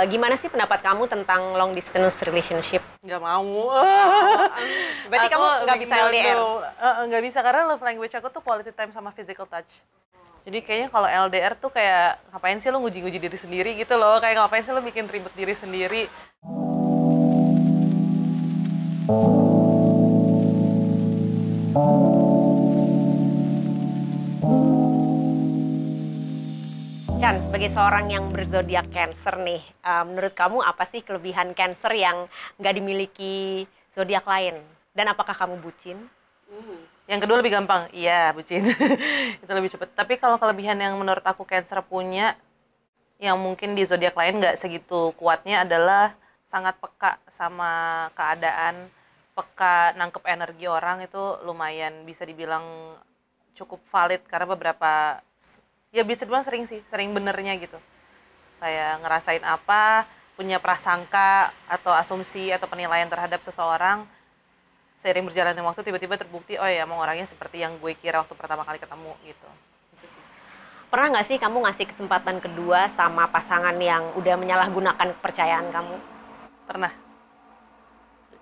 Gimana sih pendapat kamu tentang long distance relationship? Nggak mau. Berarti kamu nggak bisa LDR? Nggak bisa, karena love language aku tuh quality time sama physical touch. Jadi kayaknya kalau LDR tuh kayak ngapain sih lo nguji-nguji diri sendiri gitu loh. Kayak ngapain sih lo bikin ribet diri sendiri. Chan, sebagai seorang yang berzodiak Cancer nih, menurut kamu apa sih kelebihan Cancer yang nggak dimiliki zodiak lain? Dan apakah kamu bucin? Yang kedua lebih gampang, iya bucin. Itu lebih cepet. Tapi kalau kelebihan yang menurut aku Cancer punya, yang mungkin di zodiak lain nggak segitu kuatnya adalah sangat peka sama keadaan, peka nangkep energi orang itu lumayan bisa dibilang cukup valid karena beberapa ya bisa dibilang sering benernya gitu. Kayak ngerasain apa, punya prasangka atau asumsi atau penilaian terhadap seseorang, seiring berjalannya waktu tiba-tiba terbukti, oh ya emang orangnya seperti yang gue kira waktu pertama kali ketemu gitu. Pernah nggak sih kamu ngasih kesempatan kedua sama pasangan yang udah menyalahgunakan kepercayaan kamu? Pernah.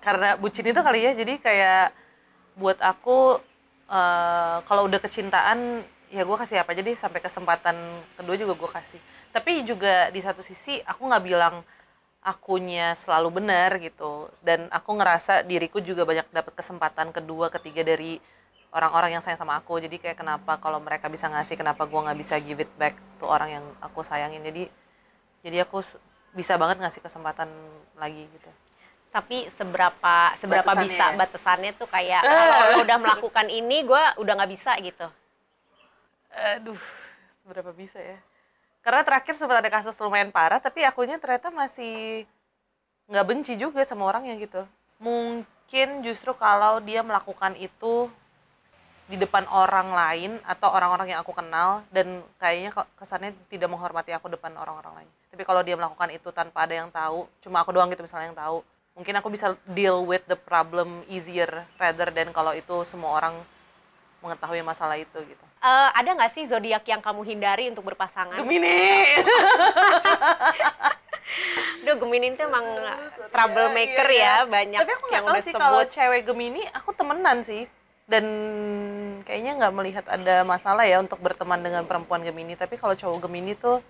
Karena bucin itu kali ya, jadi kayak buat aku kalau udah kecintaan ya gue kasih apa, jadi sampai kesempatan kedua juga gue kasih. Tapi juga di satu sisi aku nggak bilang akunya selalu benar gitu, dan aku ngerasa diriku juga banyak dapat kesempatan kedua ketiga dari orang-orang yang sayang sama aku. Jadi kayak kenapa kalau mereka bisa ngasih, kenapa gue nggak bisa give it back to orang yang aku sayangin. Jadi aku bisa banget ngasih kesempatan lagi gitu. Tapi seberapa Batasannya bisa ya? batasannya tuh kayak kalau lo udah melakukan ini, gue udah nggak bisa gitu. Aduh, seberapa bisa ya? Karena terakhir sempat ada kasus lumayan parah, tapi akunya ternyata masih nggak benci juga sama orangnya gitu. Mungkin justru kalau dia melakukan itu di depan orang lain atau orang-orang yang aku kenal, dan kayaknya kesannya tidak menghormati aku depan orang-orang lain. Tapi kalau dia melakukan itu tanpa ada yang tahu, cuma aku doang gitu misalnya yang tahu, mungkin aku bisa deal with the problem easier rather than kalau itu semua orang mengetahui masalah itu gitu. Ada nggak sih zodiak yang kamu hindari untuk berpasangan? Gemini. Duh, Gemini itu emang troublemaker Iya. ya, banyak Tapi aku nggak yang tahu udah sih sebut. kalau cewek Gemini, aku temenan sih. Dan kayaknya nggak melihat ada masalah ya untuk berteman dengan perempuan Gemini. Tapi kalau cowok Gemini tuh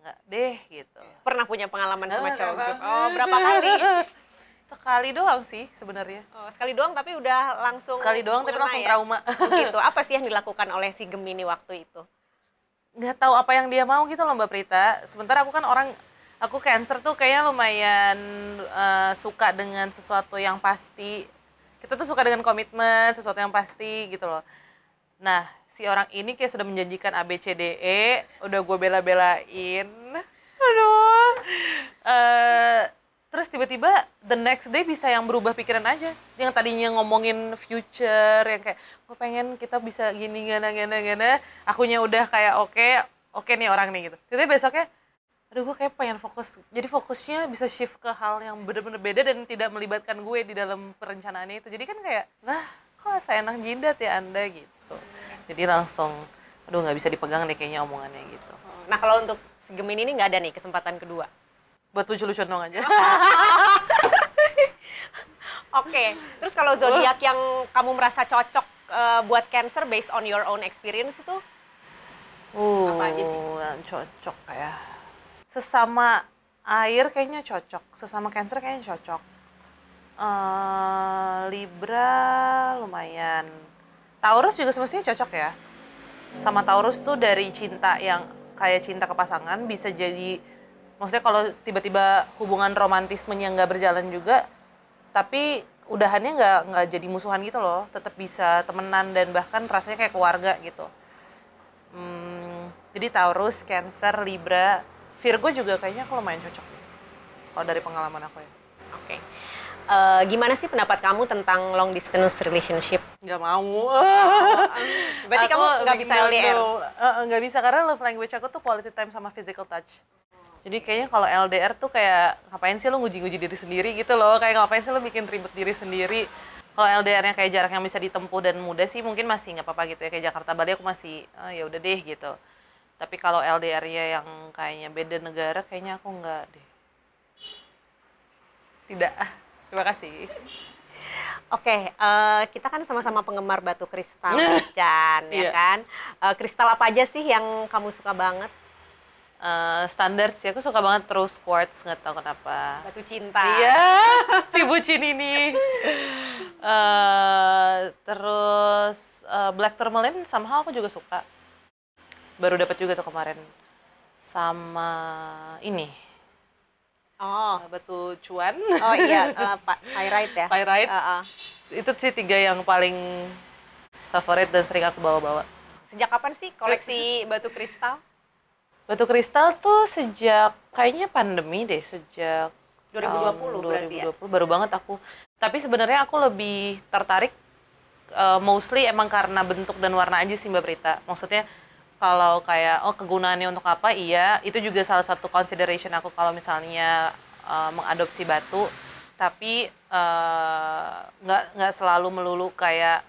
nggak deh gitu. Pernah punya pengalaman sama cowok Berapa? gitu? Oh, berapa kali? Sekali doang sih sebenarnya. Oh, sekali doang tapi udah langsung Sekali doang tapi mengena langsung ya? trauma. Oh, gitu. Apa sih yang dilakukan oleh si Gemini waktu itu? Nggak tahu apa yang dia mau gitu loh Mbak Prita. Sementara aku kan aku Cancer tuh kayaknya lumayan suka dengan sesuatu yang pasti. Kita tuh suka dengan komitmen, sesuatu yang pasti gitu loh. Nah, si orang ini kayak sudah menjanjikan A, B, C, D, E, udah gue bela-belain. Aduh. Terus tiba-tiba the next day bisa yang berubah pikiran aja. Yang tadinya ngomongin future, yang kayak gue pengen kita bisa gini, gana. Akunya udah kayak oke nih orang nih gitu. Jadi besoknya, aduh gue kayak pengen fokus. Jadi fokusnya bisa shift ke hal yang bener-bener beda dan tidak melibatkan gue di dalam perencanaannya itu. Jadi kan kayak, lah kok seenak jidat ya anda gitu. Jadi langsung, aduh nggak bisa dipegang deh kayaknya omongannya gitu. Nah, kalau untuk si Gemini ini nggak ada nih kesempatan kedua? Buat lucu-lucuan dong aja. Oke, terus kalau zodiak yang kamu merasa cocok buat Cancer based on your own experience itu apa aja sih? Yang cocok ya. Sesama air kayaknya cocok, sesama Cancer kayaknya cocok. Libra lumayan. Taurus juga semestinya cocok ya. Sama Taurus tuh dari cinta yang kayak cinta ke pasangan bisa jadi, maksudnya kalau tiba-tiba hubungan romantismenya nggak berjalan juga, tapi udahannya nggak jadi musuhan gitu loh, tetap bisa temenan dan bahkan rasanya kayak keluarga gitu. Jadi Taurus, Cancer, Libra, Virgo juga kayaknya aku lumayan cocok kalau dari pengalaman aku ya. Oke. Gimana sih pendapat kamu tentang long distance relationship? Nggak mau. Berarti kamu nggak bisa LDR? Nggak bisa, karena love language aku tuh quality time sama physical touch. Jadi kayaknya kalau LDR tuh kayak ngapain sih lo nguji-nguji diri sendiri gitu loh, kayak ngapain sih lo bikin ribet diri sendiri. Kalau LDR-nya kayak jarak yang bisa ditempuh dan mudah sih mungkin masih nggak apa-apa gitu ya, kayak Jakarta Bali aku masih ya udah deh gitu. Tapi kalau LDR-nya yang kayaknya beda negara, kayaknya aku nggak deh. Tidak. Terima kasih. Oke, kita kan sama-sama penggemar batu kristal, Chan, ya Iya. kan? Kristal apa aja sih yang kamu suka banget? Standar sih, aku suka banget rose quartz, nggak tahu kenapa. Batu cinta. Iya, si bucin ini. Terus black tourmaline somehow aku juga suka. Baru dapat juga tuh kemarin. Sama ini, Oh, batu cuan. oh iya, pyrite ya? Pyrite. Heeh. Itu sih 3 yang paling favorit dan sering aku bawa-bawa. Sejak kapan sih koleksi batu kristal? Batu kristal tuh sejak kayaknya pandemi deh, sejak 2020 tahun berarti ya? 2020 baru banget aku. Tapi sebenarnya aku lebih tertarik mostly emang karena bentuk dan warna aja sih Mbak Prita. Maksudnya kalau kayak kegunaannya untuk apa, iya, itu juga salah satu consideration aku kalau misalnya mengadopsi batu. Tapi nggak selalu melulu kayak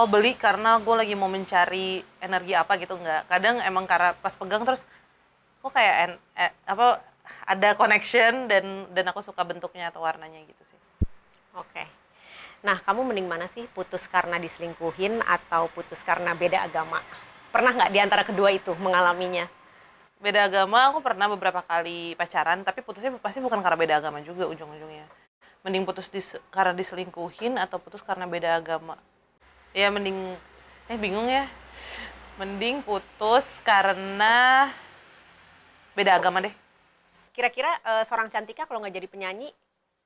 beli karena gue lagi mau mencari energi apa gitu, nggak. Kadang emang karena pas pegang terus kok kayak apa ada connection dan aku suka bentuknya atau warnanya gitu sih. Oke. Nah, kamu mending mana sih? Putus karena diselingkuhin atau putus karena beda agama? Pernah nggak di antara kedua itu mengalaminya? Beda agama aku pernah beberapa kali pacaran, tapi putusnya pasti bukan karena beda agama juga ujung-ujungnya. Mending putus karena diselingkuhin atau putus karena beda agama. Ya mending, bingung ya. Mending putus karena beda agama deh. Kira-kira seorang Cantika kalau nggak jadi penyanyi,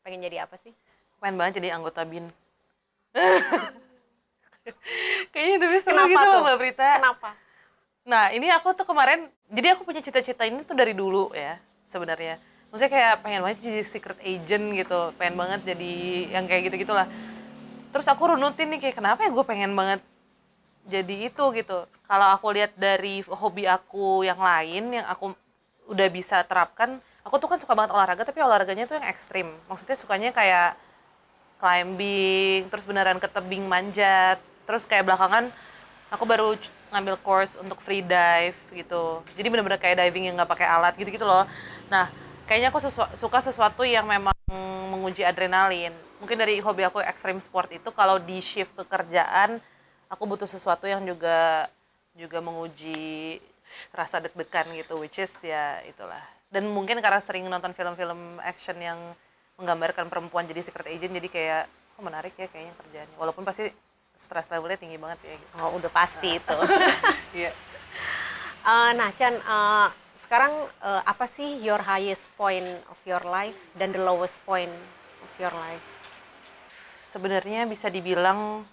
pengen jadi apa sih? Pengen banget jadi anggota BIN. Kayaknya lebih seru Kenapa gitu loh tuh? Mbak Prita. Kenapa? Nah ini aku tuh kemarin, jadi aku punya cita-cita ini tuh dari dulu ya sebenarnya. Maksudnya kayak pengen banget jadi secret agent gitu, pengen banget jadi yang kayak gitu-gitulah. Terus aku runutin nih kayak kenapa ya gue pengen banget jadi itu gitu. Kalau aku lihat dari hobi aku yang lain yang aku udah bisa terapkan, aku tuh kan suka banget olahraga tapi olahraganya tuh yang ekstrim. Maksudnya sukanya kayak climbing, terus beneran ke tebing manjat. Terus kayak belakangan aku baru ngambil course untuk free dive gitu. Jadi bener-bener kayak diving yang nggak pakai alat gitu-gitu loh. Nah, kayaknya aku suka sesuatu yang memang menguji adrenalin. Mungkin dari hobi aku ekstrim sport itu kalau di shift ke kerjaan, aku butuh sesuatu yang juga menguji rasa deg-degan gitu, which is ya itulah. Dan mungkin karena sering nonton film-film action yang menggambarkan perempuan jadi secret agent, jadi kayak kok menarik ya kayaknya kerjaannya. Walaupun pasti stress levelnya tinggi banget ya gitu. Oh, udah pasti itu. Iya. Nah, Chan, sekarang apa sih your highest point of your life dan the lowest point of your life? Sebenarnya bisa dibilang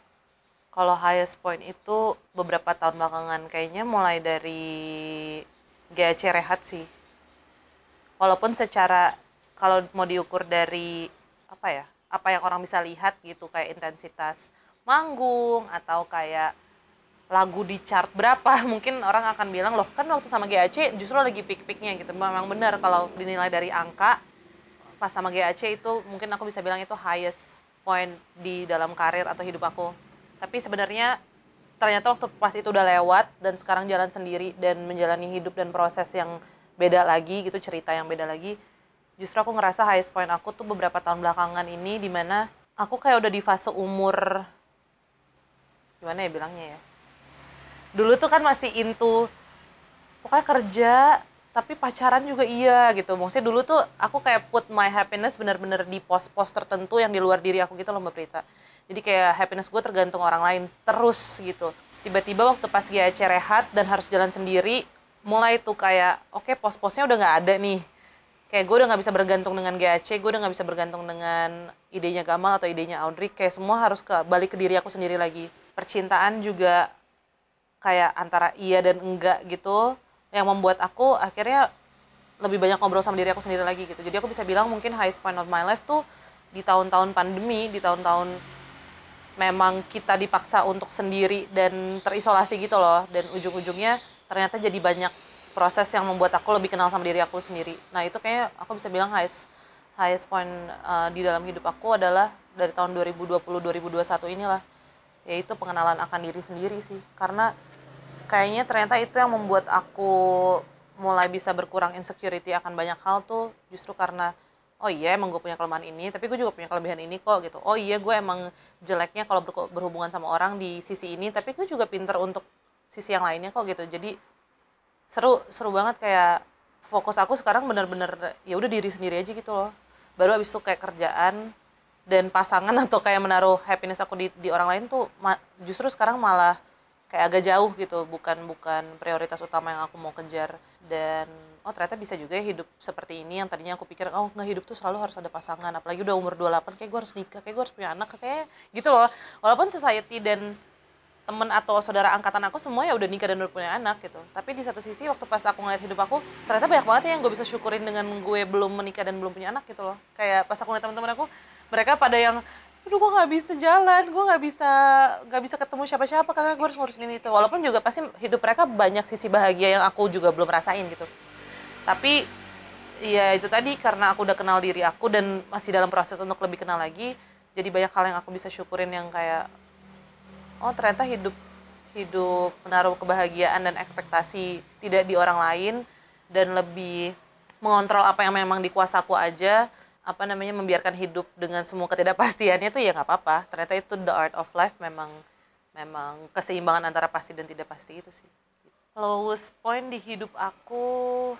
kalau highest point itu beberapa tahun belakangan kayaknya mulai dari GAC Rehat sih. Walaupun secara kalau mau diukur dari apa yang orang bisa lihat gitu kayak intensitas manggung atau kayak lagu di chart berapa, mungkin orang akan bilang loh kan waktu sama GAC justru lagi peak-peaknya gitu. Memang benar kalau dinilai dari angka pas sama GAC itu mungkin aku bisa bilang itu highest point di dalam karir atau hidup aku. Tapi sebenarnya ternyata waktu pas itu udah lewat dan sekarang jalan sendiri dan menjalani hidup dan proses yang beda lagi gitu, cerita yang beda lagi, justru aku ngerasa highest point aku tuh beberapa tahun belakangan ini dimana aku kayak udah di fase umur gimana ya bilangnya ya. Dulu tuh kan masih into pokoknya kerja tapi pacaran juga iya gitu. Maksudnya dulu tuh aku kayak put my happiness bener-bener di pos-pos tertentu yang di luar diri aku gitu loh Mbak Prita. Jadi kayak happiness gue tergantung orang lain terus gitu. Tiba-tiba waktu pas GAC rehat dan harus jalan sendiri, mulai tuh kayak oke, pos-posnya udah nggak ada nih. Kayak gue udah nggak bisa bergantung dengan GAC, gue udah nggak bisa bergantung dengan idenya Gamal atau idenya Audrey. Kayak semua harus balik ke diri aku sendiri lagi. Percintaan juga kayak antara iya dan enggak gitu, yang membuat aku akhirnya lebih banyak ngobrol sama diri aku sendiri lagi gitu. Jadi aku bisa bilang mungkin highest point of my life tuh di tahun-tahun pandemi, di tahun-tahun memang kita dipaksa untuk sendiri dan terisolasi gitu loh. Dan ujung-ujungnya ternyata jadi banyak proses yang membuat aku lebih kenal sama diri aku sendiri. Nah itu kayaknya aku bisa bilang highest point di dalam hidup aku adalah dari tahun 2020-2021 inilah, yaitu pengenalan akan diri sendiri sih. Karena kayaknya ternyata itu yang membuat aku mulai bisa berkurang insecurity akan banyak hal tuh justru karena oh iya emang gue punya kelemahan ini tapi gue juga punya kelebihan ini kok gitu. Oh iya gue emang jeleknya kalau berhubungan sama orang di sisi ini tapi gue juga pinter untuk sisi yang lainnya kok gitu. Jadi seru banget, kayak fokus aku sekarang bener-bener ya udah diri sendiri aja gitu loh. Baru abis itu kayak kerjaan dan pasangan atau kayak menaruh happiness aku di orang lain tuh justru sekarang malah kayak agak jauh gitu, bukan bukan prioritas utama yang aku mau kejar. Dan oh ternyata bisa juga ya hidup seperti ini yang tadinya aku pikir oh nggak, hidup tuh selalu harus ada pasangan, apalagi udah umur 28 kayak gue harus nikah, kayak gue harus punya anak kayak gitu loh. Walaupun society dan temen atau saudara angkatan aku semua ya udah nikah dan udah punya anak gitu, tapi di satu sisi waktu pas aku ngeliat hidup aku ternyata banyak banget ya yang gue bisa syukurin dengan gue belum menikah dan belum punya anak gitu loh. Kayak pas aku ngeliat teman-teman aku, mereka pada yang aduh gue nggak bisa jalan, gue nggak bisa ketemu siapa-siapa karena gue harus ngurusin ini itu. Walaupun juga pasti hidup mereka banyak sisi bahagia yang aku juga belum rasain gitu, tapi ya itu tadi karena aku udah kenal diri aku dan masih dalam proses untuk lebih kenal lagi, jadi banyak hal yang aku bisa syukurin yang kayak oh ternyata hidup hidup menaruh kebahagiaan dan ekspektasi tidak di orang lain dan lebih mengontrol apa yang memang di kuasaku aja, apa namanya, membiarkan hidup dengan semua ketidakpastiannya tuh ya nggak apa-apa. Ternyata itu the art of life, memang memang keseimbangan antara pasti dan tidak pasti itu sih. Lowest point di hidup aku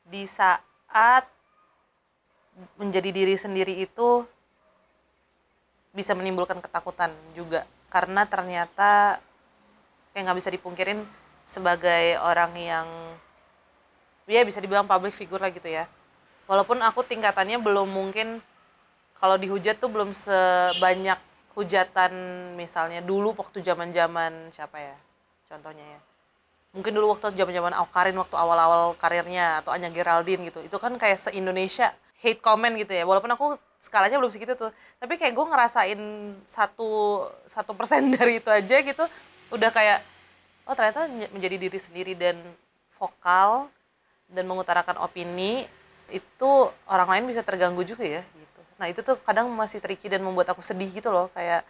di saat menjadi diri sendiri itu bisa menimbulkan ketakutan juga, karena ternyata kayak nggak bisa dipungkirin sebagai orang yang ya bisa dibilang public figure lah gitu ya. Walaupun aku tingkatannya belum mungkin kalau dihujat tuh belum sebanyak hujatan misalnya dulu waktu zaman-zaman siapa ya contohnya ya. Mungkin dulu waktu zaman-zaman Awkarin waktu awal-awal karirnya atau Anya Geraldine gitu. Itu kan kayak se-Indonesia hate comment gitu ya. Walaupun aku skalanya belum segitu tuh. Tapi kayak gue ngerasain satu persen dari itu aja gitu. Udah kayak, oh ternyata menjadi diri sendiri dan vokal dan mengutarakan opini itu orang lain bisa terganggu juga ya gitu. Nah itu tuh kadang masih tricky dan membuat aku sedih gitu loh. Kayak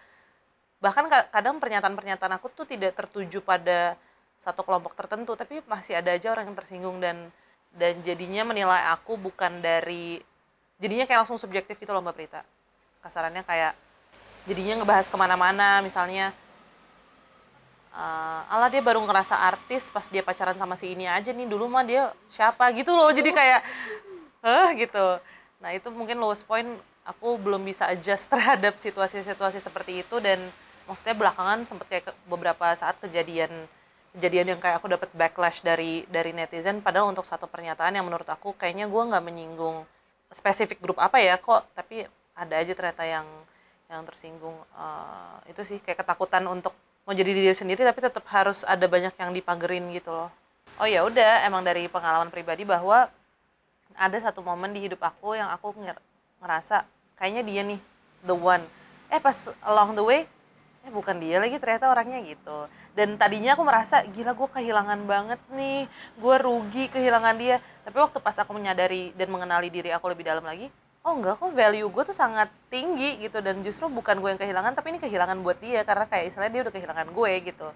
bahkan kadang pernyataan-pernyataan aku tuh tidak tertuju pada satu kelompok tertentu, tapi masih ada aja orang yang tersinggung dan jadinya menilai aku bukan dari, jadinya kayak langsung subjektif gitu loh Mbak Prita. Kasarannya kayak jadinya ngebahas kemana-mana, misalnya ala dia baru ngerasa artis pas dia pacaran sama si ini aja nih, dulu mah dia siapa gitu loh. Jadi kayak gitu. Nah itu mungkin lowest point, aku belum bisa adjust terhadap situasi-situasi seperti itu. Dan maksudnya belakangan sempet kayak beberapa saat kejadian yang kayak aku dapat backlash dari netizen, padahal untuk satu pernyataan yang menurut aku kayaknya gue nggak menyinggung spesifik grup apa ya kok, tapi ada aja ternyata yang tersinggung. Itu sih kayak ketakutan untuk mau jadi diri sendiri tapi tetap harus ada banyak yang dipagerin gitu loh. Oh ya udah, emang dari pengalaman pribadi bahwa ada satu momen di hidup aku yang aku ngerasa kayaknya dia nih the one. Pas along the way bukan dia lagi ternyata orangnya gitu. Dan tadinya aku merasa gila gue kehilangan banget nih, gue rugi kehilangan dia. Tapi waktu pas aku menyadari dan mengenali diri aku lebih dalam lagi, oh enggak kok, value gue tuh sangat tinggi gitu. Dan justru bukan gue yang kehilangan, tapi ini kehilangan buat dia, karena kayak istilahnya dia udah kehilangan gue gitu.